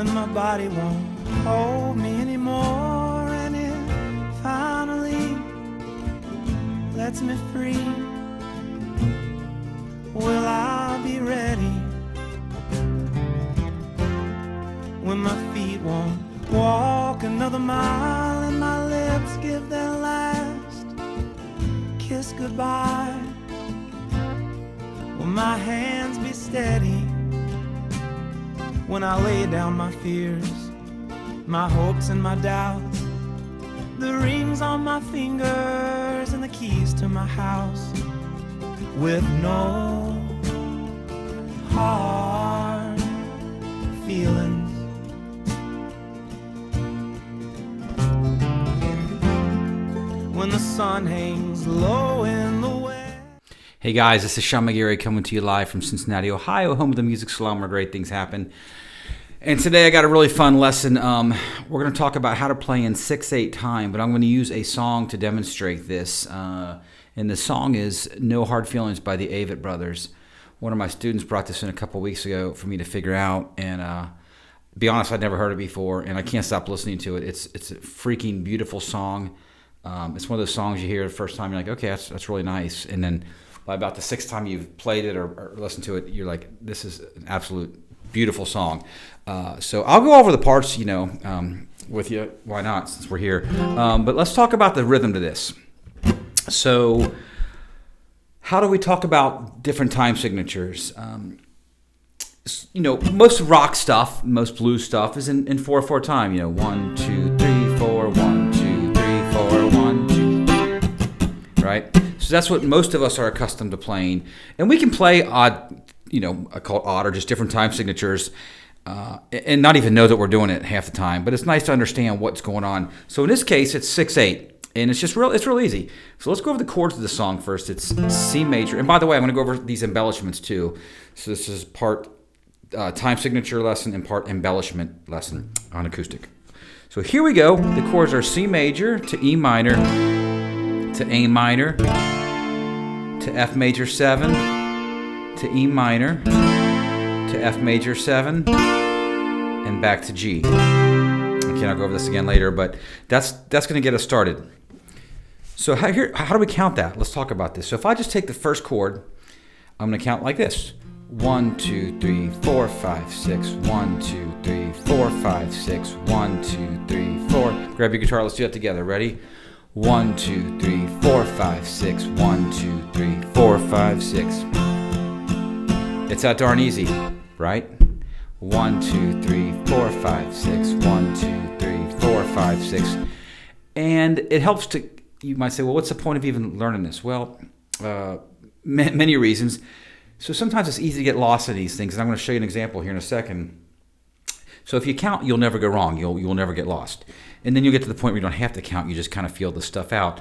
when my body won't hold me anymore, and it finally lets me free. Will I be ready when my feet won't walk another mile and my lips give their last kiss goodbye? Will my hands be steady when I lay down my fears, my hopes and my doubts, the rings on my fingers and the keys to my house, with no hard feelings? When the sun hangs low in the west. Hey guys, this is Sean McGarry coming to you live from Cincinnati, Ohio, home of the Music Salon where great things happen. And today I got a really fun lesson. We're going to talk about how to play in 6/8 time, but I'm going to use a song to demonstrate this. And the song is No Hard Feelings by the Avett Brothers. One of my students brought this in a couple weeks ago for me to figure out, and to be honest, I'd never heard it before, and I can't stop listening to it. It's a freaking beautiful song. It's one of those songs you hear the first time, you're like, okay, that's really nice. And then by about the sixth time you've played it or listened to it, you're like, this is an absolute beautiful song. So I'll go over the parts, with you. Why not, since we're here? But let's talk about the rhythm to this. So how do we talk about different time signatures? Most rock stuff, most blues stuff is in 4/4 time. 1, 2, 3, 4, 1, 2, 3, 4, 1, 2, right? So that's what most of us are accustomed to playing. And we can play odd, I call it odd, or just different time signatures, and not even know that we're doing it half the time. But it's nice to understand what's going on. So in this case, it's 6/8. And it's real easy. So let's go over the chords of the song first. It's C major. And by the way, I'm going to go over these embellishments too. So this is part time signature lesson and part embellishment lesson on acoustic. So here we go. The chords are C major to E minor to A minor to F major 7 to E minor to F major 7 and back to G. Okay, I'll go over this again later, but that's going to get us started. So how do we count that? Let's talk about this. So if I just take the first chord, I'm going to count like this. 1, 2, 3, 4, 5, 6. 1, 2, 3, 4, 5, 6. 1, 2, 3, 4. Grab your guitar. Let's do that together. Ready? 1, 2, 3, 4, 5, 6. 1, 2, 3, 4, 5, 6. It's that darn easy, right? 1, 2, 3, 4, 5, 6. 1, 2, 3, 4, 5, 6. And it helps to, you might say, well, what's the point of even learning this? Well, many reasons. So sometimes it's easy to get lost in these things, and I'm going to show you an example here in a second. So if you count, you'll never go wrong. You'll never get lost. And then you'll get to the point where you don't have to count. You just kind of feel the stuff out.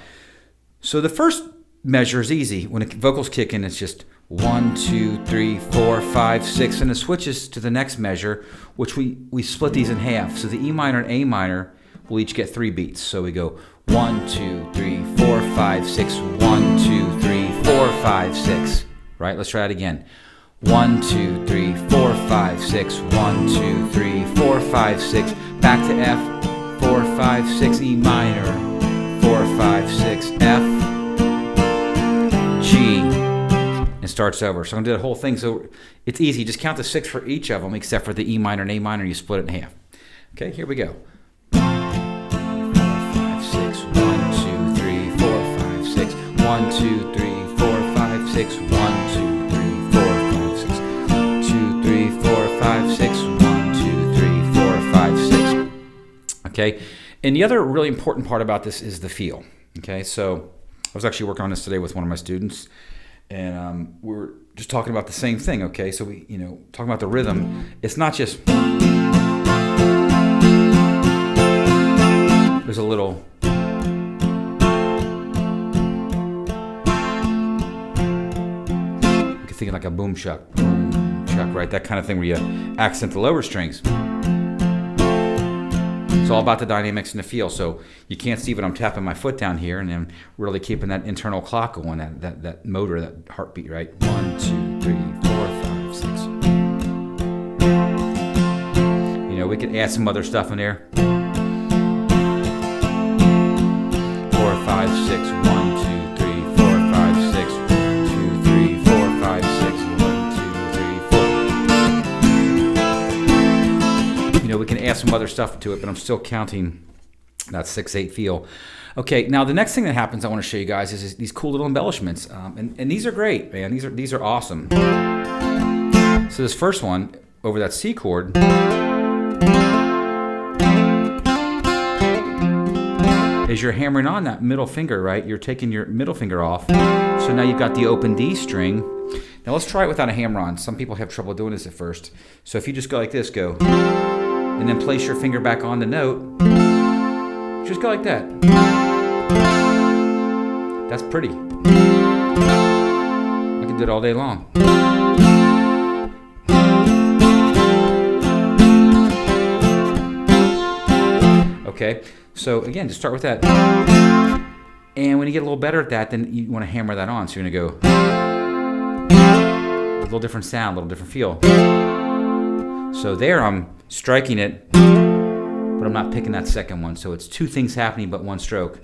So the first measure is easy. When the vocals kick in, it's just 1, 2, 3, 4, 5, 6, and it switches to the next measure, which we split these in half. So the E minor and A minor will each get 3 beats. So we go 1, 2, 3, 4, 5, 6. 1, 2, 3, 4, 5, 6. Right? Let's try it again. 1, 2, 3, 4, 5, 6. 1, 2, 3, 4, 5, 6. Back to F. 4, 5, 6. E minor. 4, 5, 6. F. G. And starts over. So I'm going to do the whole thing. So it's easy. Just count to 6 for each of them, except for the E minor and A minor. You split it in half. Okay, here we go. 4, 5, 6. 1, 2, 3, 4, 5, 6. 1, 2, 3, 4, 5, 6. 1, 2, 3, 4, 5, 6. 2, 3, 4, 5, 6. 1, 2, 3, 4, 5, 6. Okay, and the other really important part about this is the feel. Okay, so I was actually working on this today with one of my students, and we were just talking about the same thing. Okay, so we, talking about the rhythm. It's not just there's a little. Thinking like a boom chuck, right? That kind of thing where you accent the lower strings. It's all about the dynamics and the feel. So you can't see, but I'm tapping my foot down here and then really keeping that internal clock going, that motor, that heartbeat, right? 1, 2, 3, 4, 5, 6. know, we could add some other stuff in there. 4, 5, 6, 1, 2, 3, 4, 5, 6, 2, 3, 4, 5, 6, 1, 2, 3, 4. You know, we can add some other stuff to it, but I'm still counting that 6/8 feel. Okay, now the next thing that happens I want to show you guys is these cool little embellishments, and these are great, man. These are awesome. So this first one over that C chord, is you're hammering on that middle finger, right? You're taking your middle finger off, so now you've got the open D string. Now let's try it without a hammer on. Some people have trouble doing this at first. So if you just go like this, go, and then place your finger back on the note, just go like that. That's pretty. I can do it all day long. Okay, so again, just start with that. And when you get a little better at that, then you want to hammer that on. So you're going to go a little different sound, a little different feel. So there I'm striking it, but I'm not picking that second one. So it's two things happening but one stroke.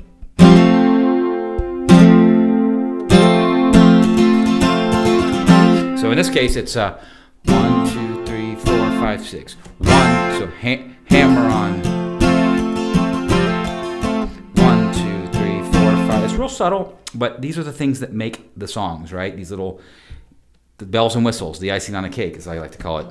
So in this case, it's 1, 2, 3, 4, 5, 6. 1, so hammer on. 1, 2, 3, 4, 5. It's real subtle, but these are the things that make the songs, right? These little the bells and whistles, the icing on a cake, as I like to call it.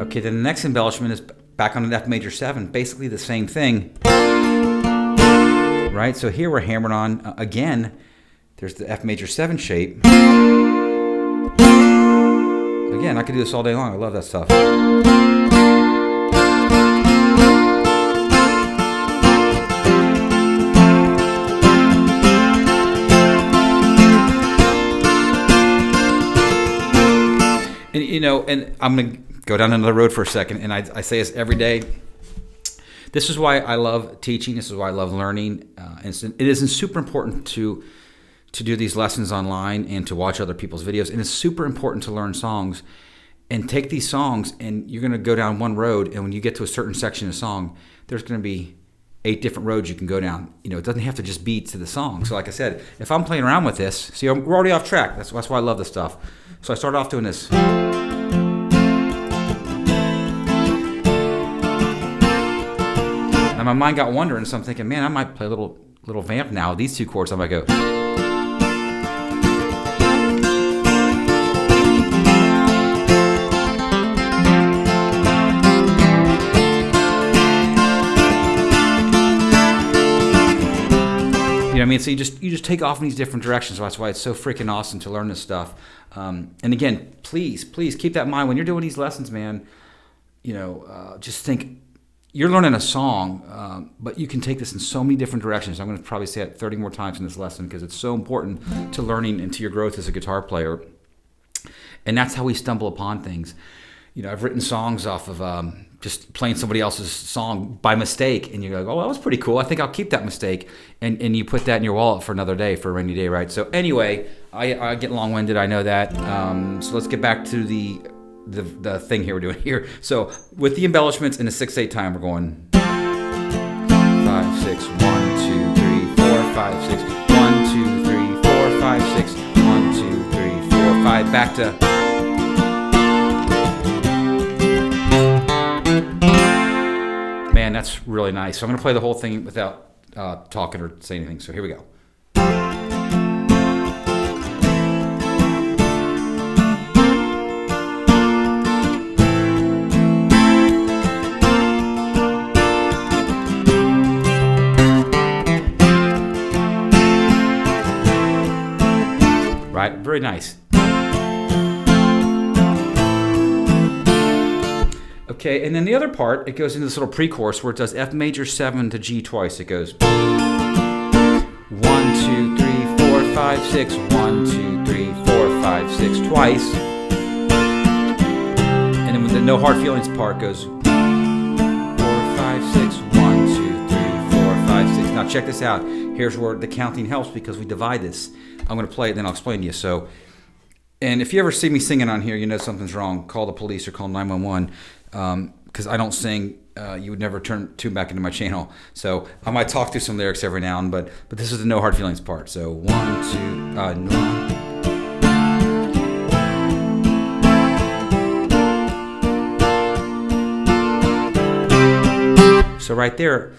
Okay, then the next embellishment is back on an F major 7, basically the same thing. Right, so here we're hammering on, again, there's the F major 7 shape. Again, I could do this all day long, I love that stuff. And you know, and I'm going to go down another road for a second, and I say this every day. This is why I love teaching. This is why I love learning. And it is super important to do these lessons online and to watch other people's videos. And it's super important to learn songs and take these songs, and you're going to go down one road. And when you get to a certain section of the song, there's going to be 8 different roads you can go down. You know, it doesn't have to just be to the song. So like I said, if I'm playing around with this, see, we're already off track. That's why I love this stuff. So I start off doing this. And my mind got wondering, so I'm thinking, man, I might play a little vamp now. These 2 chords, I might go. You know what I mean? So you just take off in these different directions. So that's why it's so freaking awesome to learn this stuff. And again, please keep that in mind when you're doing these lessons, man. You know, just think. You're learning a song, but you can take this in so many different directions. I'm going to probably say it 30 more times in this lesson because it's so important to learning and to your growth as a guitar player. And that's how we stumble upon things. You know, I've written songs off of just playing somebody else's song by mistake, and you're like, oh, that was pretty cool. I think I'll keep that mistake. And you put that in your wallet for another day, for a rainy day, right? So anyway, I get long-winded. I know that. So let's get back to the thing here we're doing here. So with the embellishments in the 6/8 time, we're going 5, 6, 1, 2, 3, 4, 5, 6, 1, 2, 3, 4, 5, 6, 1, 2, 3, 4, 5, back to. Man, that's really nice. So I'm going to play the whole thing without talking or saying anything. So here we go. Right, very nice. Okay, and then the other part, it goes into this little pre-chorus where it does F major 7 to G twice. It goes 1, 2, 3, 4, 5, 6, 1, 2, 3, 4, 5, 6 twice. And then with the no hard feelings part goes 4, 5, 6, 1, 2, 3, 4, 5, 6. Now check this out. Here's where the counting helps because we divide this. I'm going to play it, then I'll explain to you. So And if you ever see me singing on here, you know something's wrong. Call the police or call 911 because I don't sing. You would never tune back into my channel. So I might talk through some lyrics every now and then, but this is the no hard feelings part. So 1, 2, no. So right there,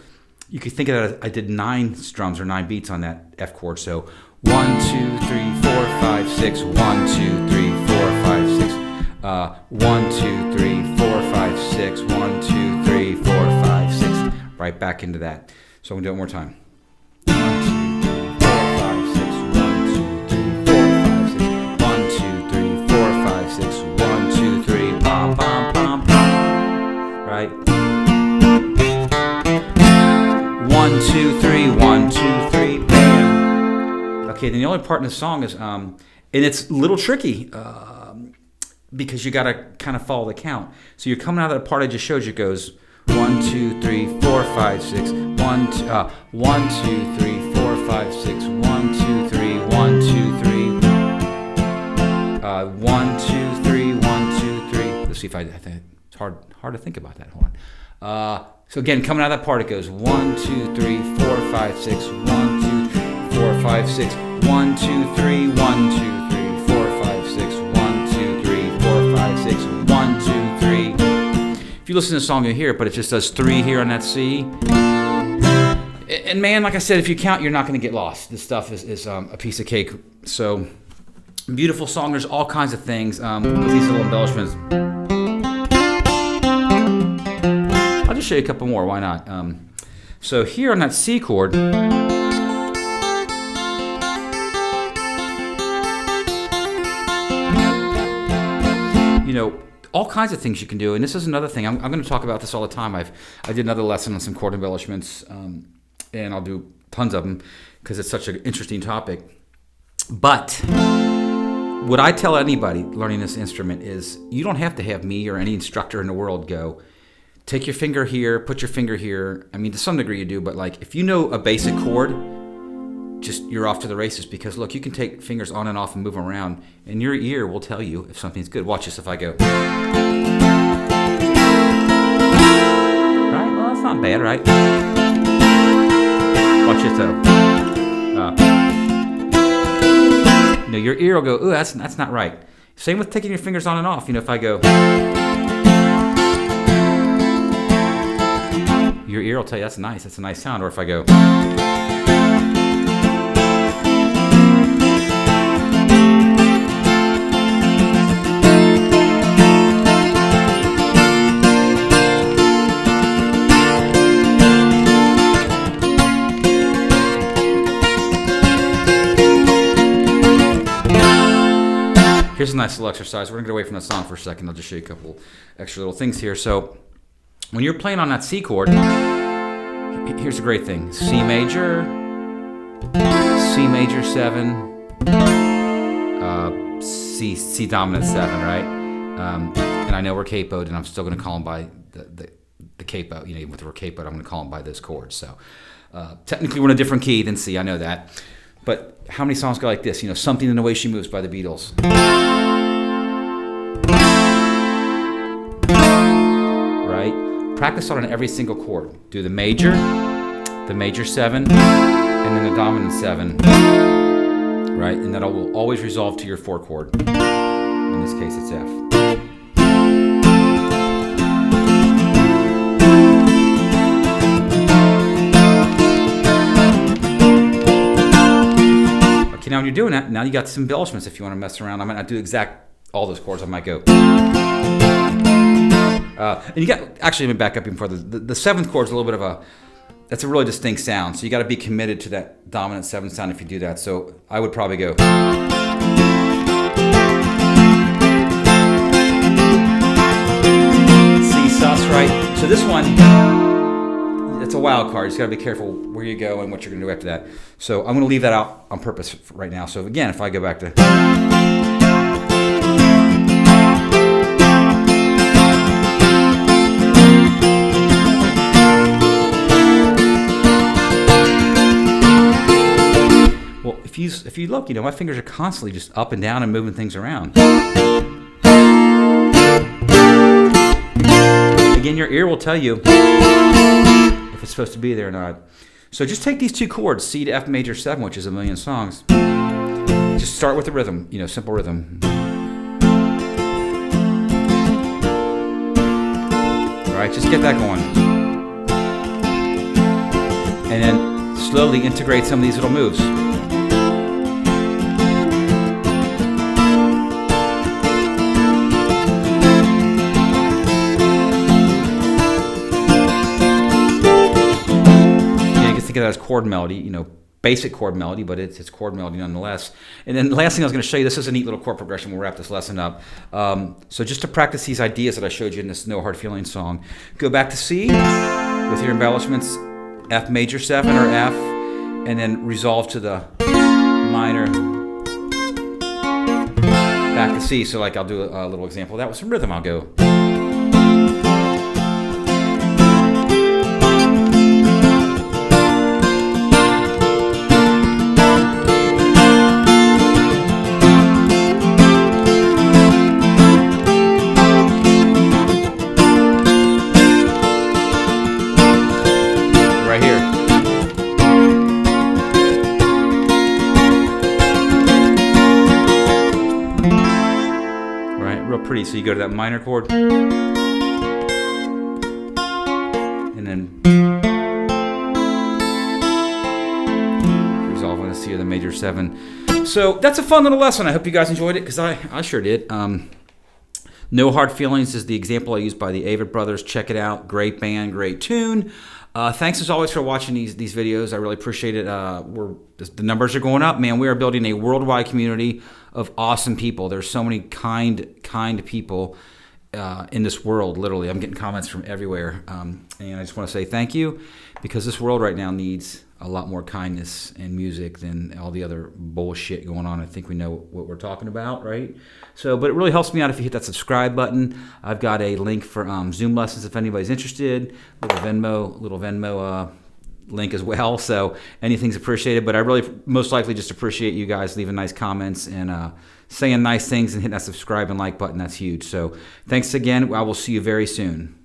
you could think of that as I did 9 strums or 9 beats on that F chord. So 1, 2, 3, 4, 5, 6. 1, 2, 3, 4, 5, 6. 1, 2, 3, 4, 5, 6. 1, 2, 3, 4, 5, 6. Right back into that. So I'm gonna do it one more time. 1, 2, 3, 4, 5, 6. 1, 2, 3, 4, 5, 6. 1, 2, 3, 4, 5, 6. 1, 2, 3, pom pom pom pom. Right. 1, 2, 3, 1, 2, 3, bam. Okay, then the only part in the song is, and it's a little tricky because you got to kind of follow the count. So you're coming out of that part I just showed you. It goes 1, 2, 3, 4, 5, 6. 1, 2, 3, 4, 5, 6. 1, 2, 3, 1, 2, 3. 1, 2, 3, 1, 2, 3. Let's see if I think it's hard to think about that. Hold on. So again, coming out of that part, it goes 1, 2, 3, 4, 5, 6. 1, 2, 3, 4, 5, 6. 1, 2, 3, 1, 2, 3, 4, 5, 6. 1, 2, 3, 4, 5, 6. 1, 2, 3. If you listen to the song, you'll hear it, but it just does 3 here on that C. And man, like I said, if you count, you're not going to get lost. This stuff is a piece of cake. So beautiful song. There's all kinds of things with these little embellishments. I'll just show you a couple more. Why not? So here on that C chord, you know, all kinds of things you can do. And this is another thing. I'm going to talk about this all the time. I did another lesson on some chord embellishments, and I'll do tons of them because it's such an interesting topic. But what I tell anybody learning this instrument is you don't have to have me or any instructor in the world go, take your finger here, put your finger here. I mean, to some degree you do, but like if you know a basic chord, just you're off to the races because look, you can take fingers on and off and move them around and your ear will tell you if something's good. Watch this if I go. Right? Well, that's not bad, right? Watch this though. You know, your ear will go, ooh, that's not right. Same with taking your fingers on and off. You know, if I go, your ear will tell you that's nice. That's a nice sound. Or if I go, here's a nice little exercise. We're going to get away from the song for a second. I'll just show you a couple extra little things here. So when you're playing on that C chord, here's a great thing. C major 7, C dominant 7, right? And I know we're capoed, and I'm still going to call them by the capo. You know, even with we're capoed, I'm going to call them by those chords. So technically, we're in a different key than C. I know that. But how many songs go like this? You know, Something in the Way She Moves by the Beatles. Right? Practice on every single chord. Do the major 7, and then the dominant 7. Right? And that will always resolve to your 4 chord. In this case, it's F. Now when you're doing that, now you got some embellishments if you want to mess around. I might not do all those chords. I might go. And you got, actually let me back up even further. The 7th chord is a little bit of that's a really distinct sound. So you got to be committed to that dominant 7 sound if you do that. So I would probably go. C sus, right? So this one, it's a wild card. You just got to be careful where you go and what you're going to do after that. So I'm going to leave that out on purpose right now. So again, if I go back to... Well, if if you look, my fingers are constantly just up and down and moving things around. Again, your ear will tell you if it's supposed to be there or not. So just take these 2 chords, C to F major 7, which is a million songs. Just start with the rhythm, simple rhythm. All right, just get that going. And then slowly integrate some of these little moves. Think of that as chord melody, basic chord melody, but it's chord melody nonetheless. And then the last thing I was going to show you, this is a neat little chord progression. We'll wrap this lesson up. So just to practice these ideas that I showed you in this No Hard Feelings song, go back to C with your embellishments, F major 7 or F, and then resolve to the minor, back to C. So like I'll do a little example of that with some rhythm. I'll go. Real pretty. So you go to that minor chord, and then resolve on the C or the major 7. So that's a fun little lesson. I hope you guys enjoyed it, because I sure did. No Hard Feelings is the example I used by the Avett Brothers. Check it out. Great band, great tune. Thanks as always for watching these videos. I really appreciate it. The numbers are going up, man. We are building a worldwide community of awesome people. There's so many kind people in this world, literally. I'm getting comments from everywhere. And I just want to say thank you, because this world right now needs a lot more kindness and music than all the other bullshit going on. I think we know what we're talking about, right? So, but it really helps me out if you hit that subscribe button. I've got a link for Zoom lessons if anybody's interested. Little Venmo link as well. So anything's appreciated. But I really most likely just appreciate you guys leaving nice comments and saying nice things and hitting that subscribe and like button. That's huge. So thanks again. I will see you very soon.